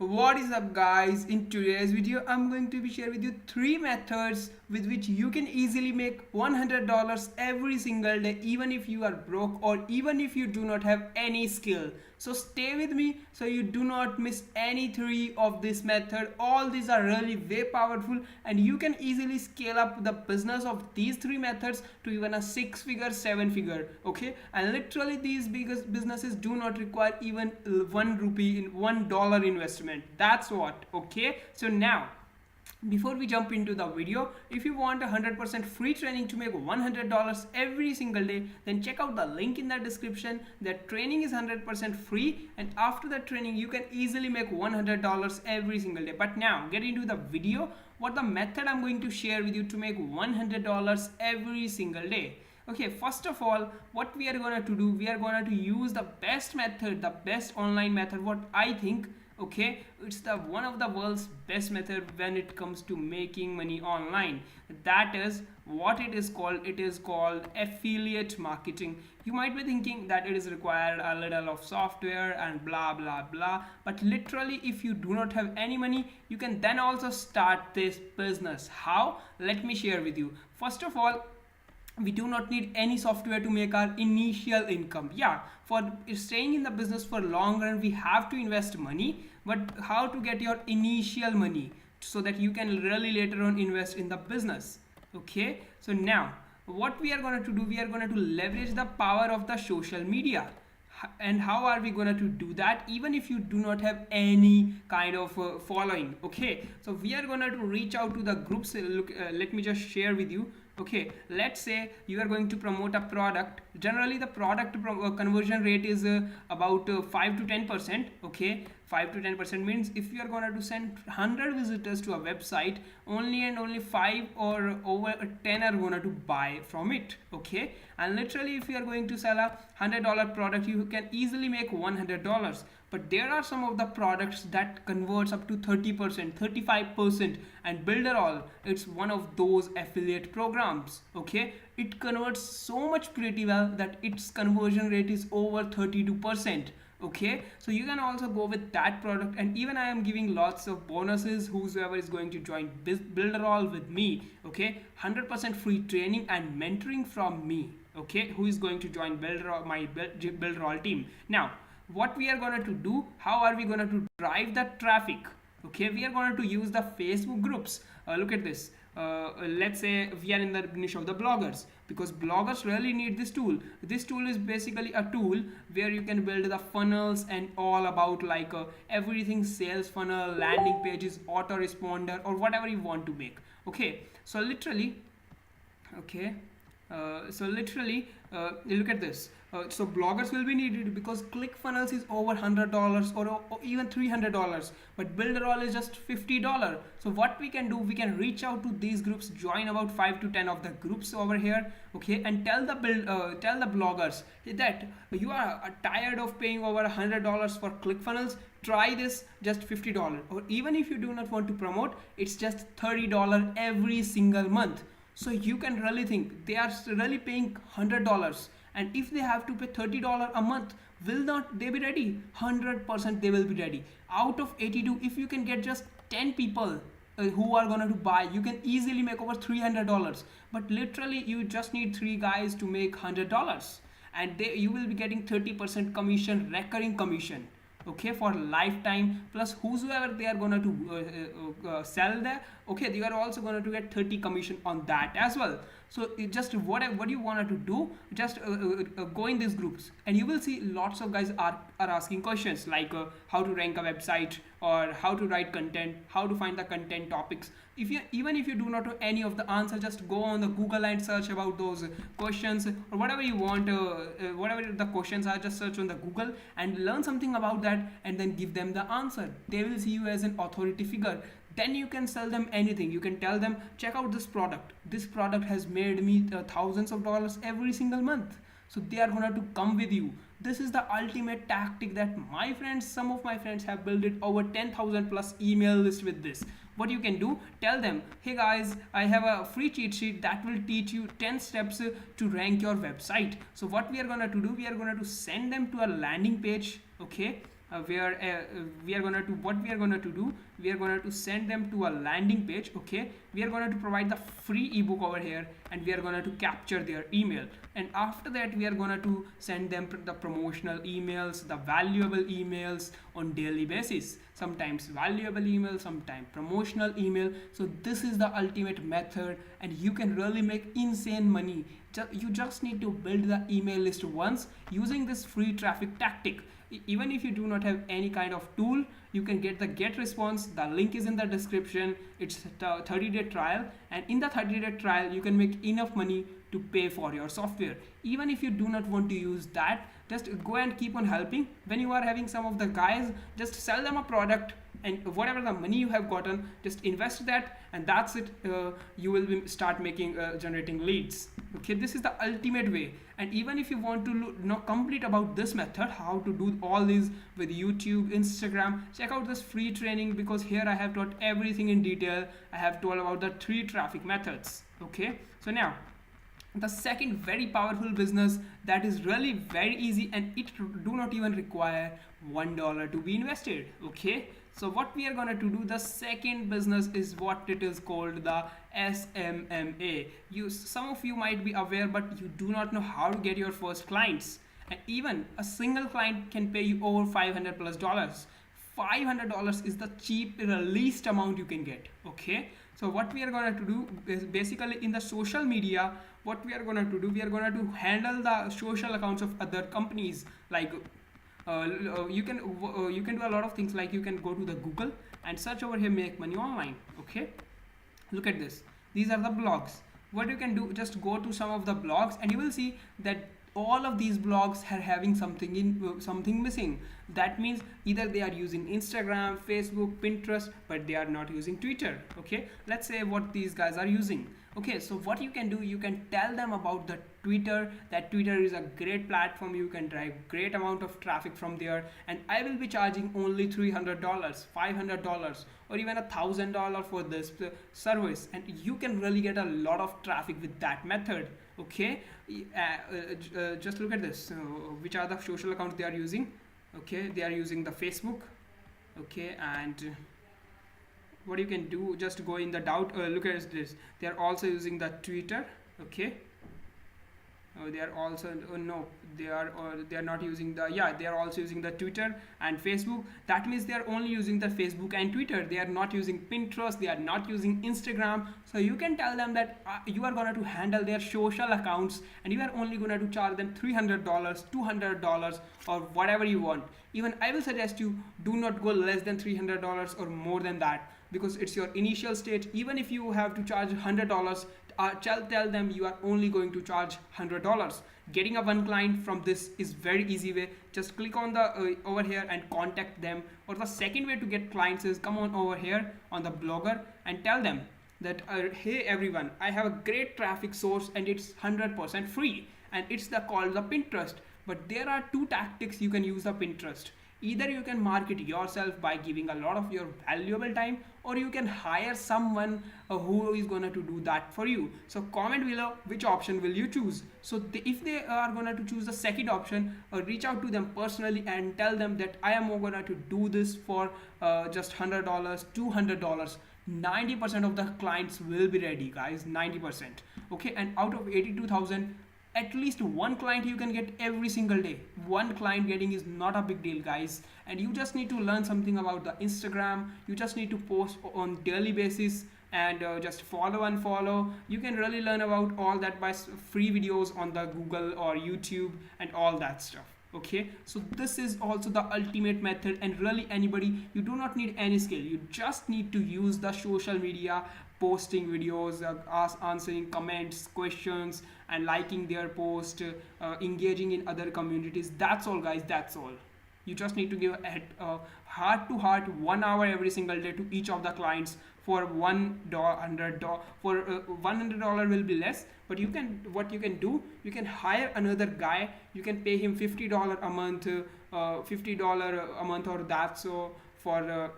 What is up guys? In today's video I'm going to be sharing with you 3 methods with which you can easily make $100 every single day, even if you are broke or even if you do not have any skill. So stay with me so you do not miss any 3 of this method. All these are really way powerful and you can easily scale up the business of these 3 methods to even a 6-figure, 7-figure. Okay, and literally these biggest businesses do not require even 1 rupee in $1 investment. That's what. Okay, so now before we jump into the video, if you want 100% free training to make $100 every single day, then check out the link in the description. That training is 100% free, and after that training you can easily make $100 every single day. But now get into the video, what the method I'm going to share with you to make $100 every single day. Okay, first of all, what we are going to do, we are going to use the best method, the best online method, what I think. Okay, it's the one of the world's best method when it comes to making money online. That is what it is called. It is called affiliate marketing. You might be thinking that it is required a little of software and blah blah blah, but literally if you do not have any money, you can then also start this business. How? Let me share with you. First of all, we do not need any software to make our initial income. Yeah, for staying in the business for long run we have to invest money, but how to get your initial money so that you can really later on invest in the business. Okay, so now what we are going to do, we are going to leverage the power of the social media. And how are we going to do that even if you do not have any kind of following? Okay, so we are going to reach out to the groups. Let me just share with you. Okay, let's say you are going to promote a product. Generally the product conversion rate is about 5 to 10%. Okay, 5 to 10% means if you are going to send 100 visitors to a website, only and only 5 or over 10 are going to buy from it. Okay, and literally if you are going to sell a $100 product, you can easily make $100. But there are some of the products that converts up to 30%, 35%, and BUILDERALL, it's one of those affiliate programs. Okay, it converts so much pretty well that its conversion rate is over 32%. Okay, so you can also go with that product, and even I am giving lots of bonuses whosoever is going to join BUILDERALL with me. Okay, 100% free training and mentoring from me. Okay, who is going to join BUILDERALL, my BUILDERALL team. Now what we are going to do, how are we going to drive that traffic? Okay, we are going to use the Facebook groups. Look at this. Let's say we are in the niche of the bloggers, because bloggers really need this tool. This tool is basically a tool where you can build the funnels and all about like everything, sales funnel, landing pages, autoresponder, or whatever you want to make. Okay, so literally, okay, look at this. So bloggers will be needed because ClickFunnels is over $100 or even $300, but BUILDERALL is just $50. So what we can do, we can reach out to these groups, join about 5 to 10 of the groups over here. Okay, and tell the bloggers that you are tired of paying over $100 for ClickFunnels. Try this, just $50. Or even if you do not want to promote, it's just $30 every single month. So you can really think they are really paying $100, and if they have to pay $30 a month, will not they be ready? 100% they will be ready. Out of 82, if you can get just 10 people who are going to buy, you can easily make over $300. But literally you just need 3 guys to make $100, and you will be getting 30% commission, recurring commission. Okay, for lifetime, plus whosoever they are gonna to sell there, okay, they are also gonna to get 30 commission on that as well. So just what you want to do, just go in these groups and you will see lots of guys are asking questions like how to rank a website, or how to write content, how to find the content topics. Even if you do not know any of the answer, just go on the Google and search about those questions, or whatever you want, whatever the questions are, just search on the Google and learn something about that, and then give them the answer. They will see you as an authority figure. Then you can sell them anything. You can tell them, check out this product. This product has made me thousands of dollars every single month. So they are going to come with you. This is the ultimate tactic that my friends, some of my friends have built it over 10,000 plus email list with this. What you can do, tell them, hey guys, I have a free cheat sheet that will teach you 10 steps to rank your website. So what we are going to do, we are going to send them to a landing page. Okay, where we are gonna to what we are gonna to do, we are gonna to send them to a landing page. Okay, we are gonna to provide the free ebook over here, and we are gonna to capture their email, and after that we are gonna to send them the promotional emails, the valuable emails on daily basis, sometimes valuable email, sometimes promotional email. So this is the ultimate method, and you can really make insane money. You just need to build the email list once using this free traffic tactic. Even if you do not have any kind of tool, you can get the GetResponse. The link is in the description. It's a 30-day trial, and in the 30-day trial you can make enough money to pay for your software. Even if you do not want to use that, just go and keep on helping. When you are having some of the guys, just sell them a product, and whatever the money you have gotten, just invest that, and that's it. You will start making generating leads. Okay, this is the ultimate way. And even if you want to know complete about this method, how to do all these with YouTube, Instagram, check out this free training, because here I have taught everything in detail. I have told about the 3 traffic methods. Okay, so now the second very powerful business that is really very easy, and it do not even require $1 to be invested. Okay, so what we are going to do, the second business is what it is called the SMMA. Some of you might be aware, but you do not know how to get your first clients, and even a single client can pay you over $500 plus. $500 is the least amount you can get. Okay, so what we are going to do is basically in the social media, what we are going to do, we are going to handle the social accounts of other companies. Like you can do a lot of things, like you can go to the Google and search over here, make money online. Okay, look at this. These are the blogs. What you can do, just go to some of the blogs, and you will see that all of these blogs are having something missing. That means either they are using Instagram, Facebook, Pinterest, but they are not using Twitter. Okay, let's say what these guys are using. Okay, so what you can do, you can tell them about the Twitter, that Twitter is a great platform, you can drive great amount of traffic from there, and I will be charging only $300, $500, or even $1,000 for this service, and you can really get a lot of traffic with that method. Okay, just look at this. Which are the social accounts they are using? Okay, they are using the Facebook. Okay, and what you can do, just go in the look at this. They are also using the Twitter. Okay, they are also no, they are not using the, yeah, they are also using the Twitter and Facebook. That means they are only using the Facebook and Twitter. They are not using Pinterest, they are not using Instagram. So you can tell them that you are going to handle their social accounts, and you are only going to charge them $300, $200, or whatever you want. Even I will suggest you do not go less than $300 or more than that, because it's your initial stage. Even if you have to charge $100, tell them you are only going to charge $100. Getting a one client from this is very easy way. Just click on the over here and contact them. Or the second way to get clients is come on over here on the blogger and tell them that hey everyone, I have a great traffic source and it's 100% free, and it's called the Pinterest. But there are 2 tactics you can use the Pinterest. Either you can market yourself by giving a lot of your valuable time, or you can hire someone who is going to do that for you. So comment below which option will you choose. So if they are going to choose the second option, reach out to them personally and tell them that I am going to do this for just $100, $200. 90% of the clients will be ready, guys. 90%. Okay, and out of 82,000, at least one client you can get every single day. One client getting is not a big deal, guys. And you just need to learn something about the Instagram. You just need to post on daily basis, and just follow and follow. You can really learn about all that by free videos on the Google or YouTube and all that stuff. Okay, so this is also the ultimate method, and really anybody, you do not need any skill. You just need to use the social media, posting videos, answering comments, questions, and liking their post, engaging in other communities. That's all, guys. That's all. You just need to give a heart to heart 1 hour every single day to each of the clients for $100. For $100 will be less, but what you can do, you can hire another guy. You can pay him $50 a month, $50 a month or that. So for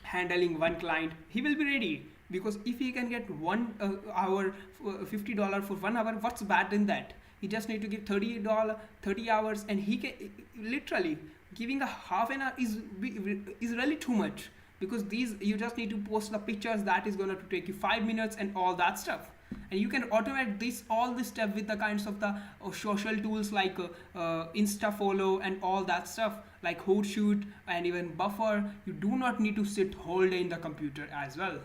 handling one client, he will be ready. Because if he can get 1 hour, $50 for 1 hour, what's bad in that? He just need to give $30, 30 hours, and he can literally Giving a half an hour is really too much, because these you just need to post the pictures that is going to take you 5 minutes and all that stuff. And you can automate this all this stuff with the kinds of the social tools like insta follow and all that stuff, like Hootsuite and even Buffer. You do not need to sit whole day in the computer as well.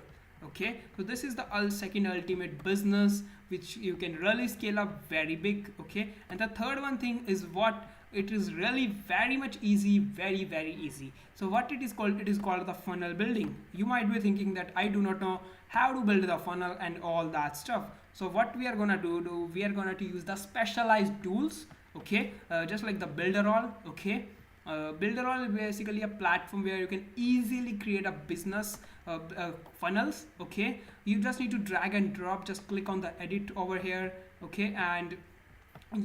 Okay, so this is the second ultimate business which you can really scale up very big. Okay, and the third one thing is what it is really very much easy, very easy. So what it is called, it is called the funnel building. You might be thinking that I do not know how to build the funnel and all that stuff. So what we are gonna do, we are gonna to use the specialized tools. Okay, just like the Builderall. Okay, Builderall is basically a platform where you can easily create a business funnels. Okay, you just need to drag and drop, just click on the edit over here. Okay, and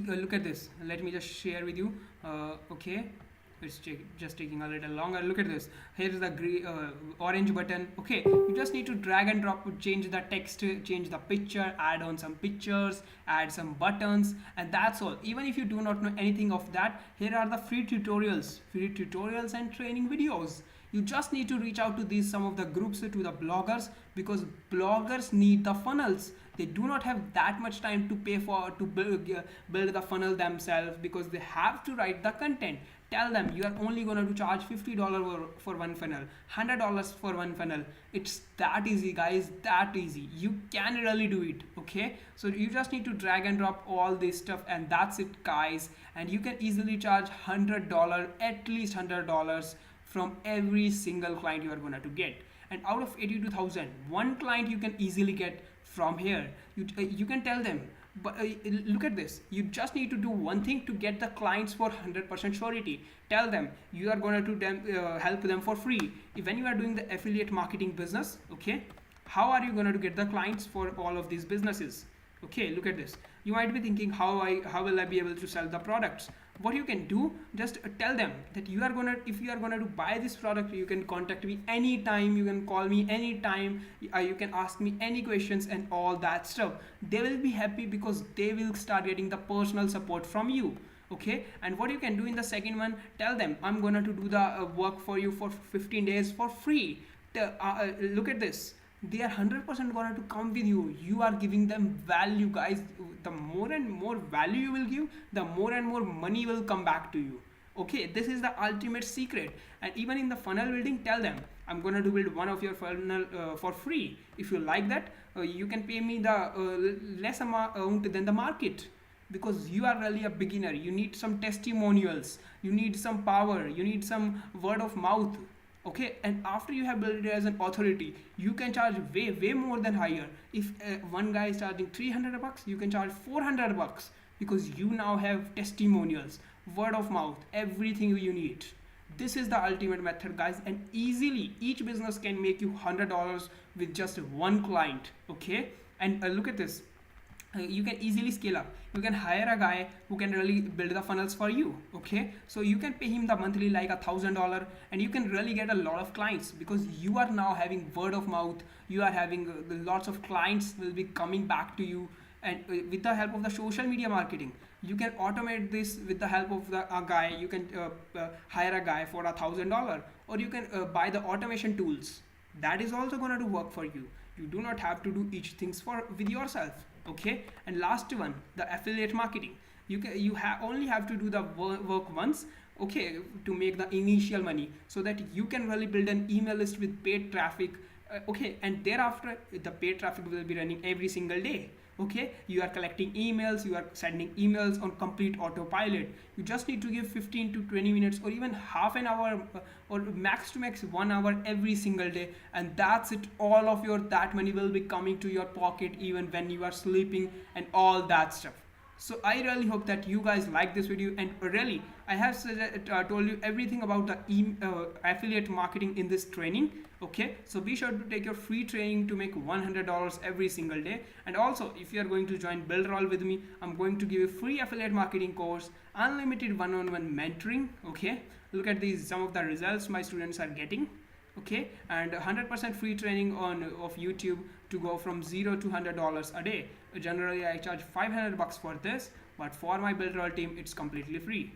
look at this. Let me just share with you. Okay, it's just taking a little longer. Look at this. Here is the green, orange button. Okay, you just need to drag and drop, change the text, change the picture, add on some pictures, add some buttons, and that's all. Even if you do not know anything of that, here are the free tutorials and training videos. You just need to reach out to these some of the groups, to the bloggers, because bloggers need the funnels. They do not have that much time to pay for to build the funnel themselves, because they have to write the content. Tell them you are only going to charge $50 for one funnel, $100 for one funnel. It's that easy, guys, that easy. You can really do it. Okay, so you just need to drag and drop all this stuff, and that's it, guys. And you can easily charge $100, at least $100 from every single client you are going to get. And out of 82,000, one client you can easily get from here. You can tell them, but look at this. You just need to do one thing to get the clients for 100% surety. Tell them you are going to help them for free. When you are doing the affiliate marketing business, okay, how are you going to get the clients for all of these businesses? Okay, look at this. You might be thinking, how will I be able to sell the products? What you can do, just tell them that you are gonna, if you are gonna to buy this product, you can contact me anytime, you can call me anytime, you can ask me any questions and all that stuff. They will be happy because they will start getting the personal support from you. Okay, and what you can do in the second one, tell them I'm gonna to do the work for you for 15 days for free. Look at this. They are 100% going to come with you. You are giving them value, guys. The more and more value you will give, the more and more money will come back to you. Okay, this is the ultimate secret. And even in the funnel building, tell them I'm going to build one of your funnel for free. If you like that, you can pay me the less amount than the market, because you are really a beginner. You need some testimonials, you need some power, you need some word of mouth. Okay, and after you have built it as an authority, you can charge way more than higher. If one guy is charging $300, you can charge $400, because you now have testimonials, word of mouth, everything you need. This is the ultimate method, guys, and easily each business can make you $100 with just one client. Okay, and look at this. You can easily scale up. You can hire a guy who can really build the funnels for you. Okay, so you can pay him the monthly like $1,000, and you can really get a lot of clients, because you are now having word of mouth. You are having lots of clients will be coming back to you, and with the help of the social media marketing, you can automate this with the help of a guy. You can hire a guy for $1,000, or you can buy the automation tools. That is also going to work for you. You do not have to do each things with yourself. Okay, and last one, the affiliate marketing. You only have to do the work once, okay, to make the initial money, so that you can really build an email list with paid traffic. Okay, and thereafter the paid traffic will be running every single day. Okay, you are collecting emails, you are sending emails on complete autopilot. You just need to give 15 to 20 minutes, or even half an hour, or max to max 1 hour every single day, and that's it. All of that money will be coming to your pocket even when you are sleeping and all that stuff. So I really hope that you guys like this video, and really I have told you everything about the affiliate marketing in this training. Okay, so be sure to take your free training to make $100 every single day. And also, if you are going to join Builderall with me, I'm going to give you a free affiliate marketing course, unlimited one-on-one mentoring. Okay, look at these, some of the results my students are getting. Okay, and 100% free training of YouTube to go from $0 to $100 a day. Generally I charge $500 for this, but for my Builderall team it's completely free.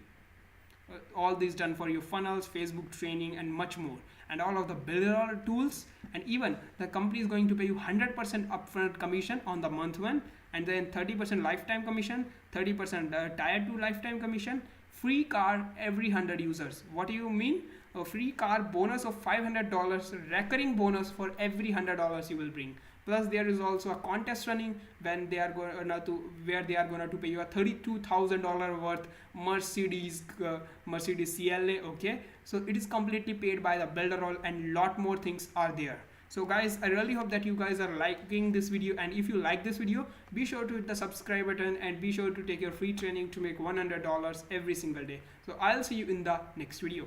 all these done for your funnels, Facebook training, and much more, and all of the Builderall tools. And even the company is going to pay you 100% upfront commission on the month one, and then 30% lifetime commission, 30% tier 2 lifetime commission, free car every 100 users. What do you mean? A free car bonus of $500, recurring bonus for every $100 you will bring. Plus there is also a contest running when they are going to pay you a $32,000 worth Mercedes CLA. Okay, so it is completely paid by the Builderall, and lot more things are there. So guys, I really hope that you guys are liking this video, and if you like this video, be sure to hit the subscribe button and be sure to take your free training to make $100 every single day. So I'll see you in the next video.